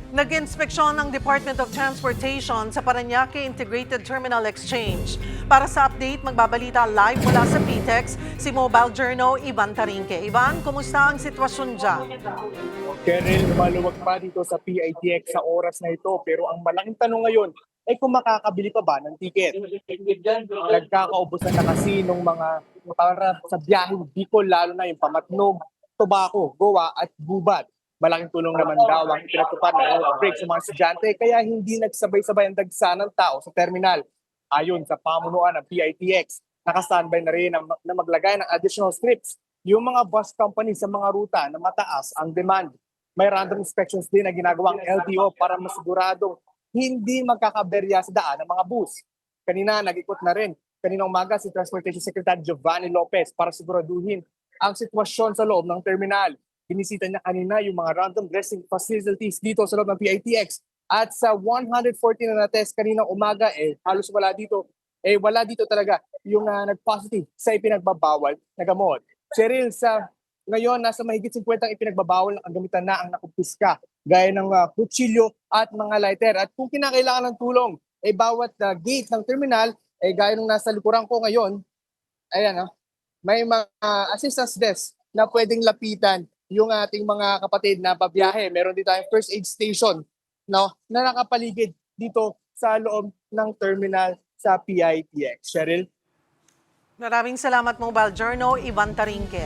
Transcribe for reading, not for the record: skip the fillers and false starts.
Nag-inspeksyon ng Department of Transportation sa Parañaque Integrated Terminal Exchange. Para sa update, magbabalita live mula sa PTEX si Mobile Journal Ivan Tarinque. Ivan, kumusta ang sitwasyon dyan? Cheryl, maluwag pa dito sa PITX sa oras na ito, pero ang malaking tanong ngayon ay kung makakabili pa ba ng tiket. Nagkakaubusan na kasi nung mga para sa biyaheng Bicol, lalo na yung Pamatnog, Tobacco, Goa at Gubat. Malaking tulong naman daw ang pinatupad na break sa mga estudyante kaya hindi nagsabay-sabay ang dagsa ng tao sa terminal. Ayon sa pamunuan ng PITX, nakastandby na rin na maglagay ng additional strips yung mga bus company sa mga ruta na mataas ang demand. May random inspections din na ginagawang LTO para masiguradong hindi magkakaberya sa daan ng mga bus. Kanina nag-ikot na rin. Kaninang umaga si Transportation Secretary Giovanni Lopez para siguraduhin ang sitwasyon sa loob ng terminal. Binisita niya kanina yung mga random dressing facilities dito sa loob ng PITX. At sa 140 na na-test kaninang umaga, halos wala dito talaga yung nag-positive sa ipinagbabawal na gamot. Cheryl, ngayon nasa mahigit 50 ang ipinagbabawal ng gamitan na ang nakumpiska, gaya ng kutsilyo at mga lighter. At kung kinakailangan ng tulong, bawat gate ng terminal, gaya ng nasa likuran ko ngayon, ayan, may mga assistance desk na pwedeng lapitan yung ating mga kapatid na pabiyahe. Meron din tayong first aid station, no, na nakapaligid dito sa loob ng terminal sa PITX. Cheryl? Maraming salamat, Mobile Journal Ivan Tarinque.